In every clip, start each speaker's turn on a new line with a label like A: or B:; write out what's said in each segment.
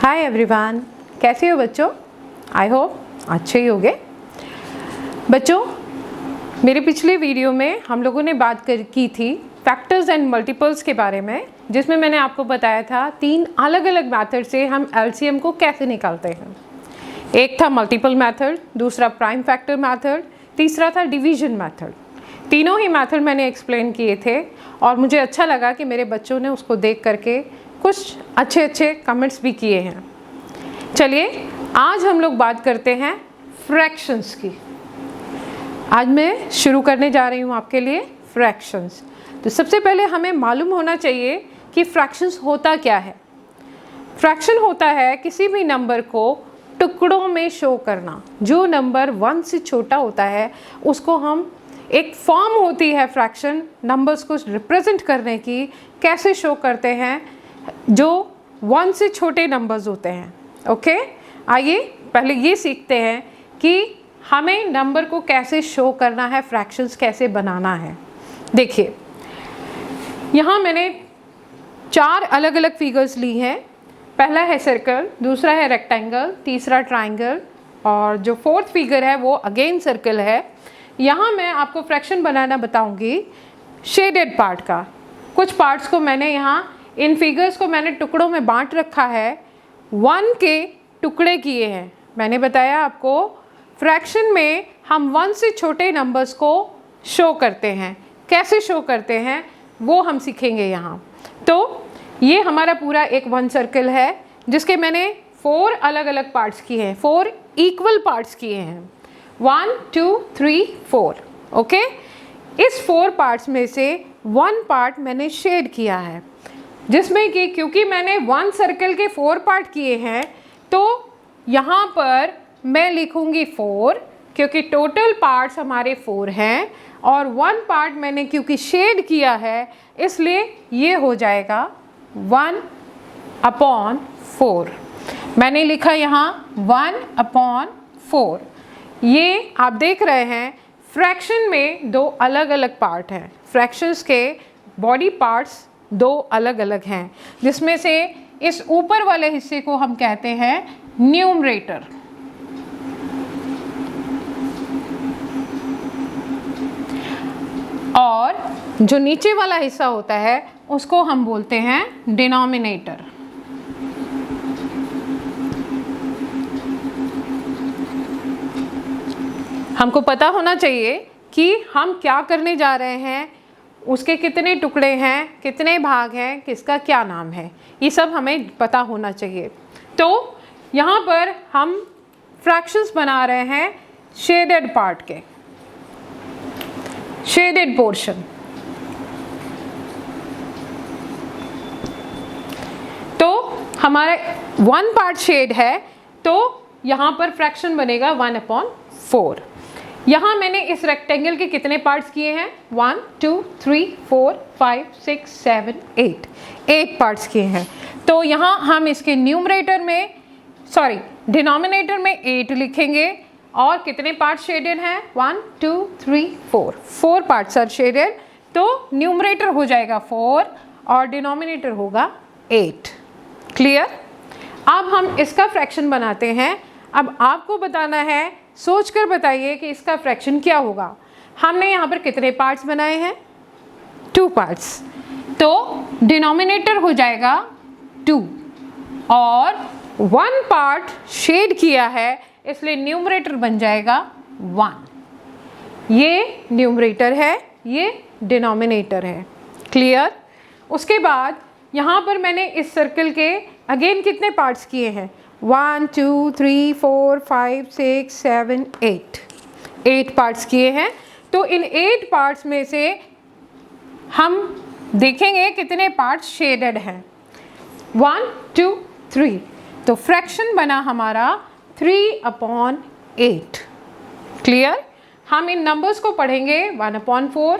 A: Hi everyone, कैसे हो बच्चों? आई होप अच्छे ही होंगे। बच्चों, मेरे पिछले वीडियो में हम लोगों ने बात की थी फैक्टर्स एंड मल्टीपल्स के बारे में, जिसमें मैंने आपको बताया था 3 अलग अलग मेथड से हम एलसीएम को कैसे निकालते हैं। एक था मल्टीपल मेथड, दूसरा प्राइम फैक्टर मेथड, तीसरा था डिवीजन मेथड। तीनों ही मेथड मैंने एक्सप्लेन किए थे और मुझे अच्छा लगा कि मेरे बच्चों ने उसको देख करके कुछ अच्छे कमेंट्स भी किए हैं। चलिए आज हम लोग बात करते हैं फ्रैक्शंस की। आज मैं शुरू करने जा रही हूँ आपके लिए फ्रैक्शंस। तो सबसे पहले हमें मालूम होना चाहिए कि फ्रैक्शंस होता क्या है। फ्रैक्शन होता है किसी भी नंबर को टुकड़ों में शो करना। जो नंबर 1 से छोटा होता है उसको हम, एक फॉर्म होती है फ्रैक्शन नंबर्स को रिप्रेजेंट करने की, कैसे शो करते हैं जो 1 से छोटे नंबर्स होते हैं। ओके, आइए पहले ये सीखते हैं कि हमें नंबर को कैसे शो करना है, फ्रैक्शंस कैसे बनाना है। देखिए यहाँ मैंने 4 अलग अलग फिगर्स ली हैं। पहला है सर्कल, दूसरा है रेक्टेंगल, तीसरा ट्राइंगल और जो 4th फिगर है वो अगेन सर्कल है। यहाँ मैं आपको फ्रैक्शन बनाना बताऊँगी शेडेड पार्ट का। कुछ पार्ट्स को मैंने यहाँ, इन फिगर्स को मैंने टुकड़ों में बांट रखा है, 1 के टुकड़े किए हैं। मैंने बताया आपको फ्रैक्शन में हम 1 से छोटे नंबर्स को शो करते हैं। कैसे शो करते हैं वो हम सीखेंगे यहाँ। तो ये हमारा पूरा एक 1 सर्कल है जिसके मैंने 4 अलग अलग पार्ट्स किए हैं, 4 इक्वल पार्ट्स किए हैं, 1 2 3 4। ओके, इस 4 पार्ट्स में से 1 पार्ट मैंने शेड किया है, जिसमें कि क्योंकि मैंने 1 सर्कल के 4 पार्ट किए हैं तो यहाँ पर मैं लिखूँगी 4, क्योंकि टोटल पार्ट्स हमारे 4 हैं और 1 पार्ट मैंने क्योंकि शेड किया है इसलिए ये हो जाएगा 1/4। मैंने लिखा यहाँ 1/4। ये आप देख रहे हैं फ्रैक्शन में 2 अलग अलग पार्ट हैं। फ्रैक्शंस के बॉडी पार्ट्स 2 अलग अलग हैं, जिसमें से इस ऊपर वाले हिस्से को हम कहते हैं न्यूमरेटर और जो नीचे वाला हिस्सा होता है उसको हम बोलते हैं डिनोमिनेटर। हमको पता होना चाहिए कि हम क्या करने जा रहे हैं, उसके कितने टुकड़े हैं, कितने भाग हैं, किसका क्या नाम है, ये सब हमें पता होना चाहिए। तो यहाँ पर हम फ्रैक्शंस बना रहे हैं शेडेड पार्ट के, शेडेड पोर्शन। तो हमारा 1 पार्ट शेड है तो यहाँ पर फ्रैक्शन बनेगा 1/4। यहाँ मैंने इस रेक्टेंगल के कितने पार्ट्स किए हैं, 1 2 3 4 5 6 7 8 पार्ट्स किए हैं। तो यहाँ हम इसके डिनोमिनेटर में 8 लिखेंगे और कितने पार्ट्स शेडेड हैं, 1 2 3 4 पार्ट्स आर शेडेड। तो न्यूमरेटर हो जाएगा 4 और डिनोमिनेटर होगा 8। क्लियर? अब हम इसका फ्रैक्शन बनाते हैं। अब आपको बताना है, सोचकर बताइए कि इसका फ्रैक्शन क्या होगा। हमने यहाँ पर कितने पार्ट्स बनाए हैं, 2 पार्ट्स। तो डिनोमिनेटर हो जाएगा 2 और 1 पार्ट शेड किया है इसलिए न्यूमरेटर बन जाएगा 1। ये न्यूमरेटर है, ये डिनोमिनेटर है। क्लियर? उसके बाद यहाँ पर मैंने इस सर्कल के अगेन कितने पार्ट्स किए हैं, 1 2 3 4 5 6 7 8 पार्ट्स किए हैं। तो इन 8 पार्ट्स में से हम देखेंगे कितने पार्ट्स शेडेड हैं, 1 2 3। तो फ्रैक्शन बना हमारा 3/8। क्लियर? हम इन नंबर्स को पढ़ेंगे 1/4,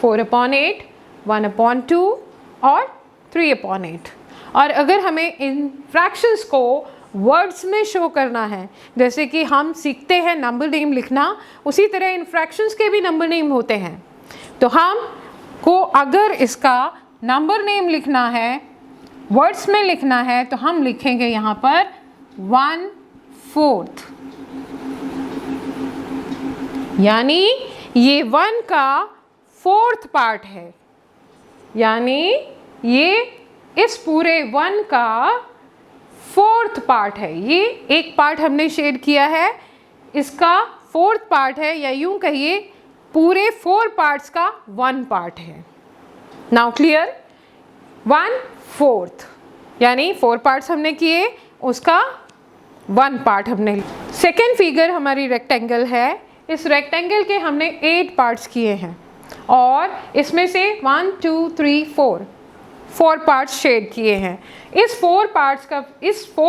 A: 4/8, 1/2 और 3/8। और अगर हमें इन फ्रैक्शंस को वर्ड्स में शो करना है, जैसे कि हम सीखते हैं नंबर नेम लिखना, उसी तरह इन फ्रैक्शंस के भी नंबर नेम होते हैं। तो हम को अगर इसका नंबर नेम लिखना है वर्ड्स में लिखना है तो हम लिखेंगे यहाँ पर 1/4, यानी ये 1 का 4th पार्ट है, यानी ये इस पूरे 1 का 4th पार्ट है। ये एक पार्ट हमने शेड किया है, इसका 4th पार्ट है, या यूं कहिए पूरे 4 पार्ट्स का 1 पार्ट है। नाउ क्लियर, 1/4 यानी 4 पार्ट्स हमने किए, उसका 1 पार्ट हमने। सेकेंड फिगर हमारी रेक्टेंगल है, इस रेक्टेंगल के हमने 8 पार्ट्स किए हैं और इसमें से 1 2 3 4 पार्ट्स शेड किए हैं। इस 4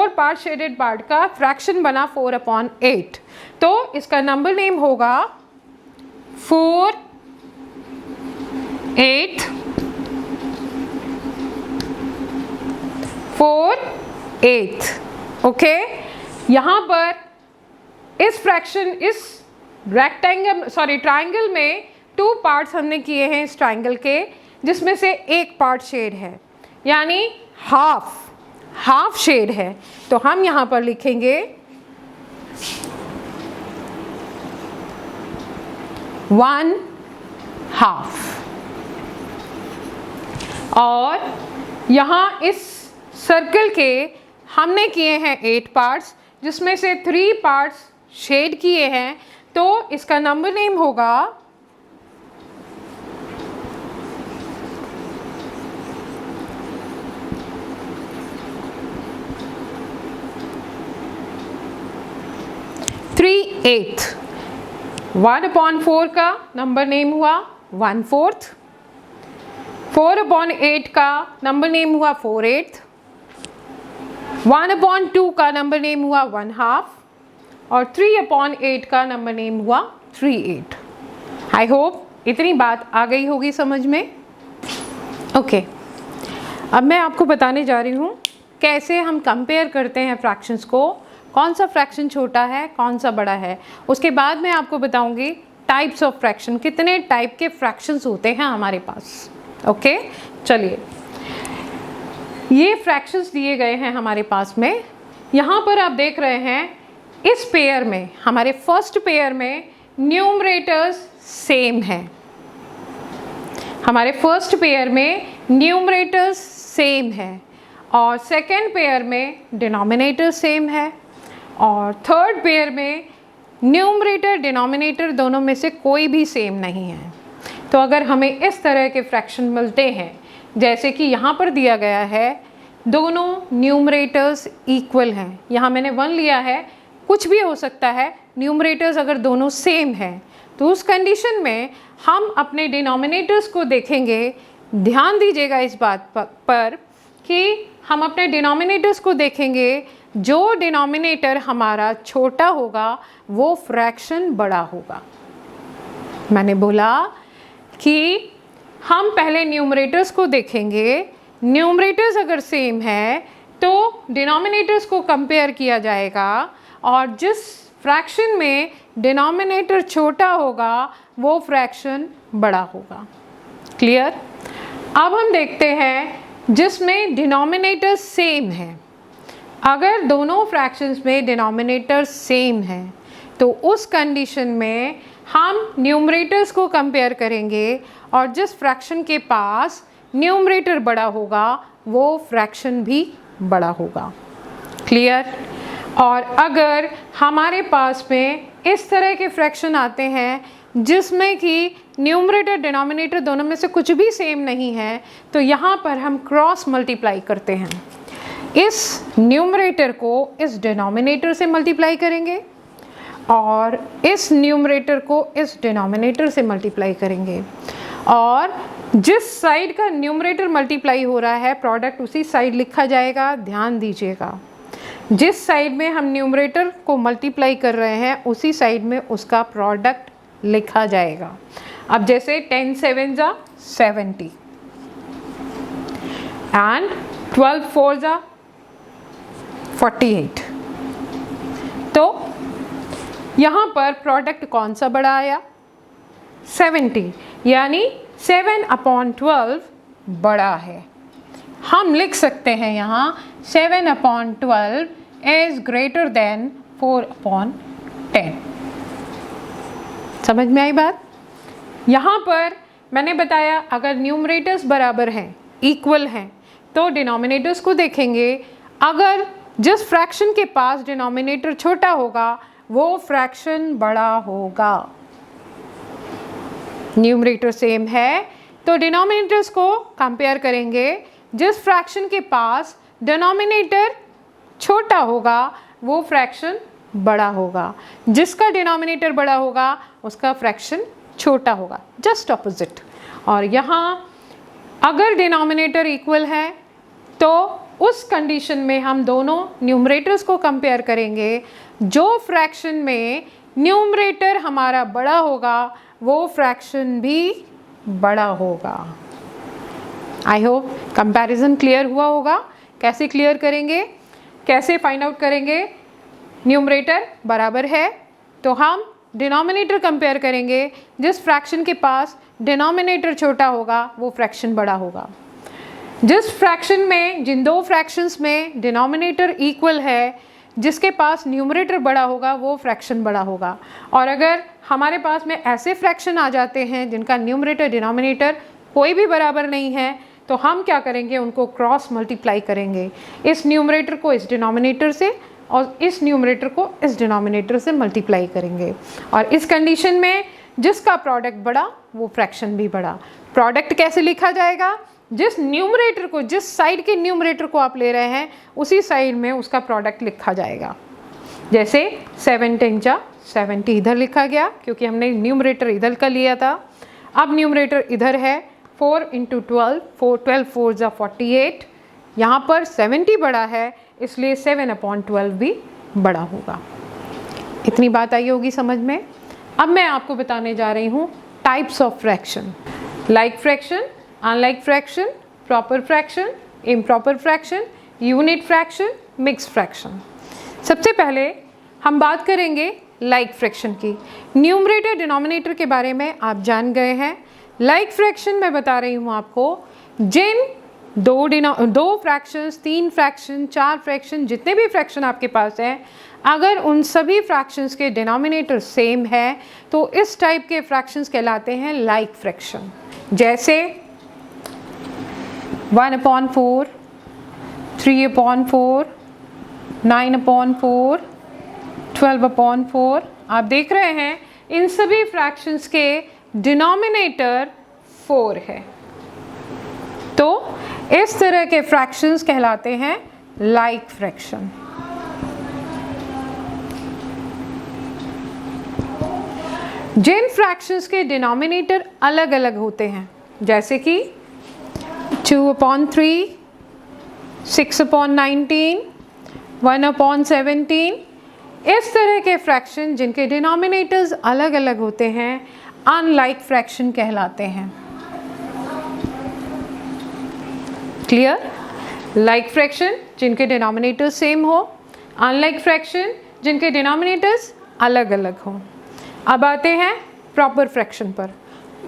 A: पार्ट शेडेड पार्ट का फ्रैक्शन बना 4/8, तो इसका नंबर नेम होगा 4/8 ओके। यहाँ पर इस ट्राइंगल में 2 पार्ट्स हमने किए हैं इस ट्राइंगल के, जिसमें से एक पार्ट शेड है, यानी हाफ शेड है। तो हम यहाँ पर लिखेंगे 1/2, और यहाँ इस सर्कल के हमने किए हैं 8 पार्ट्स, जिसमें से 3 पार्ट्स शेड किए हैं, तो इसका नंबर नेम होगा 3/8। 1/4 का नंबर नेम हुआ 1/4, 4/8 का नंबर नेम हुआ 4/8, 1/2 का नंबर नेम हुआ 1/2, और 3/8 का नंबर नेम हुआ 3/8। आई होप इतनी बात आ गई होगी समझ में। ओके, अब मैं आपको बताने जा रही हूँ कैसे हम कंपेयर करते हैं फ्रैक्शंस को, कौन सा फ्रैक्शन छोटा है कौन सा बड़ा है। उसके बाद मैं आपको बताऊंगी टाइप्स ऑफ फ्रैक्शन, कितने टाइप के फ्रैक्शंस होते हैं हमारे पास। ओके, चलिए, ये फ्रैक्शंस दिए गए हैं हमारे पास में। यहाँ पर आप देख रहे हैं इस पेयर में, हमारे फर्स्ट पेयर में न्यूमरेटर्स सेम है, हमारे फर्स्ट पेयर में न्यूमरेटर्स सेम है, और सेकेंड पेयर में डिनोमिनेटर सेम है, और थर्ड पेयर में न्यूमरेटर डिनोमिनेटर दोनों में से कोई भी सेम नहीं है। तो अगर हमें इस तरह के फ्रैक्शन मिलते हैं, जैसे कि यहाँ पर दिया गया है दोनों न्यूमरेटर्स इक्वल हैं, यहाँ मैंने 1 लिया है, कुछ भी हो सकता है, न्यूमरेटर्स अगर दोनों सेम हैं तो उस कंडीशन में हम अपने डिनोमिनेटर्स को देखेंगे। ध्यान दीजिएगा इस बात पर कि हम अपने डिनोमिनेटर्स को देखेंगे, जो डिनोमिनेटर हमारा छोटा होगा वो फ्रैक्शन बड़ा होगा। मैंने बोला कि हम पहले न्यूमरेटर्स को देखेंगे, न्यूमरेटर्स अगर सेम है तो डिनोमिनेटर्स को कंपेयर किया जाएगा, और जिस फ्रैक्शन में डिनोमिनेटर छोटा होगा वो फ्रैक्शन बड़ा होगा। क्लियर? अब हम देखते हैं जिसमें डिनोमिनेटर सेम है। अगर दोनों फ्रैक्शंस में डिनोमिनेटर सेम है तो उस कंडीशन में हम न्यूमरेटर्स को कंपेयर करेंगे, और जिस फ्रैक्शन के पास न्यूमरेटर बड़ा होगा वो फ्रैक्शन भी बड़ा होगा। क्लियर? और अगर हमारे पास में इस तरह के फ्रैक्शन आते हैं जिसमें कि न्यूमरेटर डिनोमिनेटर दोनों में से कुछ भी सेम नहीं है, तो यहाँ पर हम क्रॉस मल्टीप्लाई करते हैं। इस न्यूमरेटर को इस डिनोमिनेटर से मल्टीप्लाई करेंगे और इस न्यूमरेटर को इस डिनोमिनेटर से मल्टीप्लाई करेंगे, और जिस साइड का न्यूमरेटर मल्टीप्लाई हो रहा है प्रोडक्ट उसी साइड लिखा जाएगा। ध्यान दीजिएगा, जिस साइड में हम न्यूमरेटर को मल्टीप्लाई कर रहे हैं उसी साइड में उसका प्रोडक्ट लिखा जाएगा। अब जैसे 10 7 जा 70 एंड 12 4 जा 48, तो यहाँ पर प्रोडक्ट कौन सा बड़ा आया? 70, यानी 7/12 बड़ा है। हम लिख सकते हैं यहाँ 7/12 इज ग्रेटर देन 4/10। समझ में आई बात? यहाँ पर मैंने बताया अगर न्यूमरेटर्स बराबर हैं, इक्वल हैं, तो डिनोमिनेटर्स को देखेंगे। अगर जिस फ्रैक्शन के पास डिनोमिनेटर छोटा होगा वो फ्रैक्शन बड़ा होगा। न्यूमरेटर सेम है तो डिनोमिनेटर्स को कंपेयर करेंगे। जिस फ्रैक्शन के पास डिनोमिनेटर छोटा होगा वो फ्रैक्शन बड़ा होगा, जिसका डिनोमिनेटर बड़ा होगा उसका फ्रैक्शन छोटा होगा, जस्ट ऑपोजिट। और यहाँ अगर डिनोमिनेटर इक्वल है तो उस कंडीशन में हम दोनों न्यूमरेटर्स को कंपेयर करेंगे। जो फ्रैक्शन में न्यूमरेटर हमारा बड़ा होगा वो फ्रैक्शन भी बड़ा होगा। आई होप कंपैरिजन क्लियर हुआ होगा। कैसे क्लियर करेंगे, कैसे फाइंड आउट करेंगे? न्यूमरेटर बराबर है तो हम डिनोमिनेटर कंपेयर करेंगे। जिस फ्रैक्शन के पास डिनोमिनेटर छोटा होगा वो फ्रैक्शन बड़ा होगा। जिस फ्रैक्शन में, जिन दो फ्रैक्शंस में डिनोमिनेटर इक्वल है, जिसके पास न्यूमरेटर बड़ा होगा वो फ्रैक्शन बड़ा होगा। और अगर हमारे पास में ऐसे फ्रैक्शन आ जाते हैं जिनका न्यूमरेटर डिनोमिनेटर कोई भी बराबर नहीं है तो हम क्या करेंगे, उनको क्रॉस मल्टीप्लाई करेंगे। इस न्यूमरेटर को इस डिनोमिनेटर से और इस न्यूमरेटर को इस डिनोमिनेटर से मल्टीप्लाई करेंगे। और इस कंडीशन में जिसका प्रोडक्ट बड़ा वो फ्रैक्शन भी बड़ा। प्रोडक्ट कैसे लिखा जाएगा? जिस न्यूमरेटर को, जिस साइड के न्यूमरेटर को आप ले रहे हैं उसी साइड में उसका प्रोडक्ट लिखा जाएगा। जैसे 7 10 70 इधर लिखा गया क्योंकि हमने न्यूमरेटर इधर का लिया था। अब न्यूमरेटर इधर है 4 × 12, 12 4 = 48। यहाँ पर 70 बड़ा है इसलिए 7/12 भी बड़ा होगा। इतनी बात आई होगी समझ में। अब मैं आपको बताने जा रही हूँ types of fraction. Like fraction, unlike fraction, proper fraction, improper fraction, unit fraction, mix fraction. सबसे पहले हम बात करेंगे लाइक फ्रैक्शन की। न्यूमरेटर डिनोमिनेटर के बारे में आप जान गए हैं। लाइक फ्रैक्शन मैं बता रही हूँ आपको, जिन दो फ्रैक्शंस, 3 फ्रैक्शन, 4 फ्रैक्शन, जितने भी फ्रैक्शन आपके पास हैं, अगर उन सभी फ्रैक्शंस के डिनोमिनेटर सेम है तो इस टाइप के फ्रैक्शंस कहलाते हैं लाइक फ्रैक्शन। जैसे 1/4, 3/4, 9/4, 12/4। आप देख रहे हैं इन सभी फ्रैक्शंस के डिनोमिनेटर 4 है। तो इस तरह के फ्रैक्शंस कहलाते हैं लाइक फ्रैक्शन। जिन फ्रैक्शंस के डिनोमिनेटर अलग अलग होते हैं, जैसे कि 2/3, 6/19, 1/17, इस तरह के फ्रैक्शन जिनके डिनोमिनेटर्स अलग अलग होते हैं अनलाइक फ्रैक्शन कहलाते हैं। क्लियर? लाइक फ्रैक्शन जिनके डिनोमिनेटर्स सेम हो, अनलाइक फ्रैक्शन जिनके डिनोमिनेटर्स अलग अलग हो। अब आते हैं प्रॉपर फ्रैक्शन पर।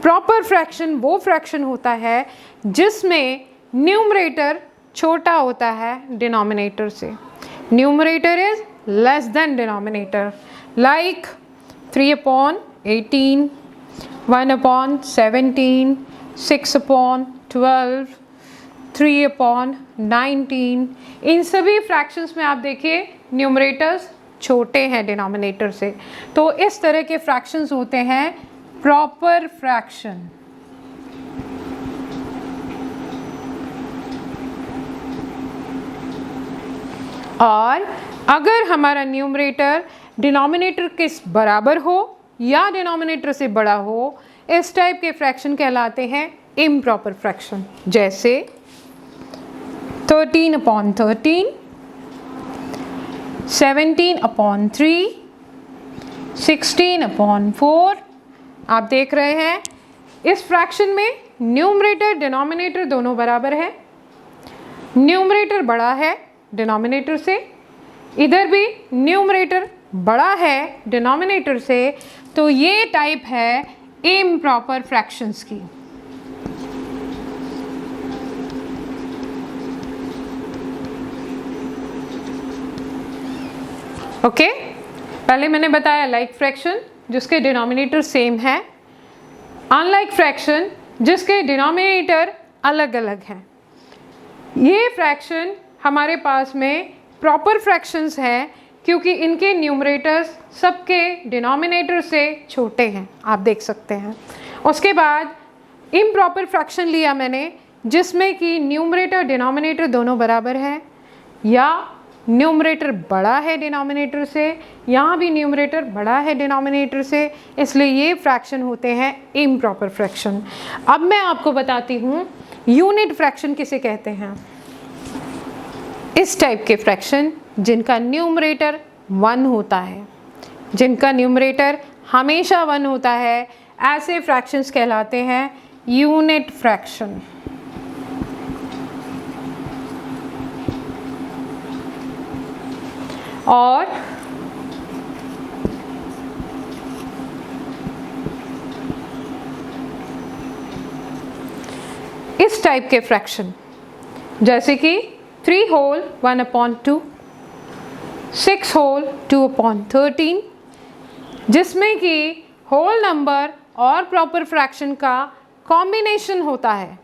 A: प्रॉपर फ्रैक्शन वो फ्रैक्शन होता है जिसमें न्यूमरेटर छोटा होता है डिनोमिनेटर से। Numerator is less than denominator, like 3/18, 1/17, 6/12, 3/19। इन सभी फ्रैक्शंस में आप देखिए न्यूमरेटर्स छोटे हैं डिनोमिनेटर से, तो इस तरह के फ्रैक्शंस होते हैं प्रॉपर फ्रैक्शन। और अगर हमारा न्यूमरेटर डिनोमिनेटर के बराबर हो या डिनोमिनेटर से बड़ा हो, इस टाइप के फ्रैक्शन कहलाते हैं इम्प्रॉपर फ्रैक्शन। जैसे 13/13, 17/3, 16/4। आप देख रहे हैं इस फ्रैक्शन में न्यूमरेटर डिनोमिनेटर दोनों बराबर है। न्यूमरेटर बड़ा है डिनोमिनेटर से, इधर भी न्यूमरेटर बड़ा है डिनोमिनेटर से, तो ये टाइप है इम्प्रॉपर फ्रैक्शंस की। ओके, पहले मैंने बताया लाइक फ्रैक्शन जिसके डिनोमिनेटर सेम है, अनलाइक फ्रैक्शन जिसके डिनोमिनेटर अलग अलग हैं। ये फ्रैक्शन हमारे पास में प्रॉपर फ्रैक्शंस हैं क्योंकि इनके न्यूमरेटर्स सबके डिनोमिनेटर से छोटे हैं, आप देख सकते हैं। उसके बाद इम्प्रॉपर फ्रैक्शन लिया मैंने जिसमें कि न्यूमरेटर डिनोमिनेटर दोनों बराबर है या न्यूमरेटर बड़ा है डिनोमिनेटर से, यहाँ भी न्यूमरेटर बड़ा है डिनोमिनेटर से, इसलिए ये फ्रैक्शन होते हैं इम्प्रॉपर फ्रैक्शन। अब मैं आपको बताती हूँ यूनिट फ्रैक्शन किसे कहते हैं। इस टाइप के फ्रैक्शन जिनका न्यूमरेटर 1 होता है, जिनका न्यूमरेटर हमेशा 1 होता है, ऐसे फ्रैक्शंस कहलाते हैं यूनिट फ्रैक्शन। और इस टाइप के फ्रैक्शन जैसे कि 3 होल 1/2, 6 होल 2/13, जिसमें कि होल नंबर और प्रॉपर फ्रैक्शन का कॉम्बिनेशन होता है।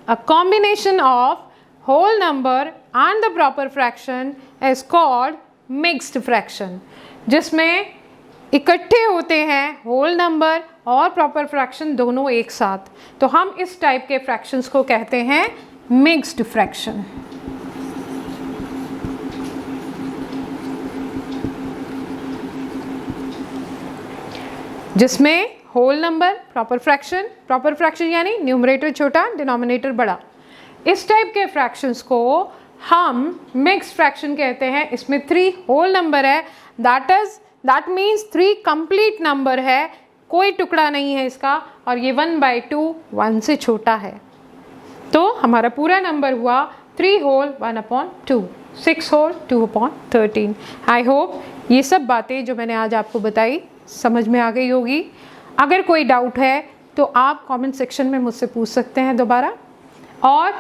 A: A combination of whole number and the proper fraction is called mixed fraction, जिसमें इकट्ठे होते हैं होल नंबर और प्रॉपर फ्रैक्शन दोनों एक साथ, तो हम इस टाइप के फ्रैक्शंस को कहते हैं मिक्स्ड फ्रैक्शन। जिसमें होल नंबर प्रॉपर फ्रैक्शन यानी न्यूमरेटर छोटा डिनोमिनेटर बड़ा, इस टाइप के फ्रैक्शंस को हम मिक्स्ड फ्रैक्शन कहते हैं। इसमें 3 होल नंबर है, दैट मीन्स 3 कंप्लीट नंबर है, कोई टुकड़ा नहीं है इसका, और ये 1/2 1 से छोटा है, तो हमारा पूरा नंबर हुआ 3 होल 1/2, 6 होल 2/13। आई होप ये सब बातें जो मैंने आज आपको बताई समझ में आ गई होगी। अगर कोई डाउट है तो आप कमेंट सेक्शन में मुझसे पूछ सकते हैं दोबारा, और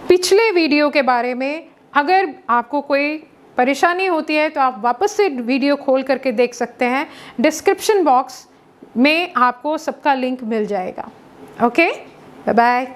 A: पिछले वीडियो के बारे में अगर आपको कोई परेशानी होती है तो आप वापस से वीडियो खोल करके देख सकते हैं, डिस्क्रिप्शन बॉक्स में आपको सबका लिंक मिल जाएगा। Okay, bye bye.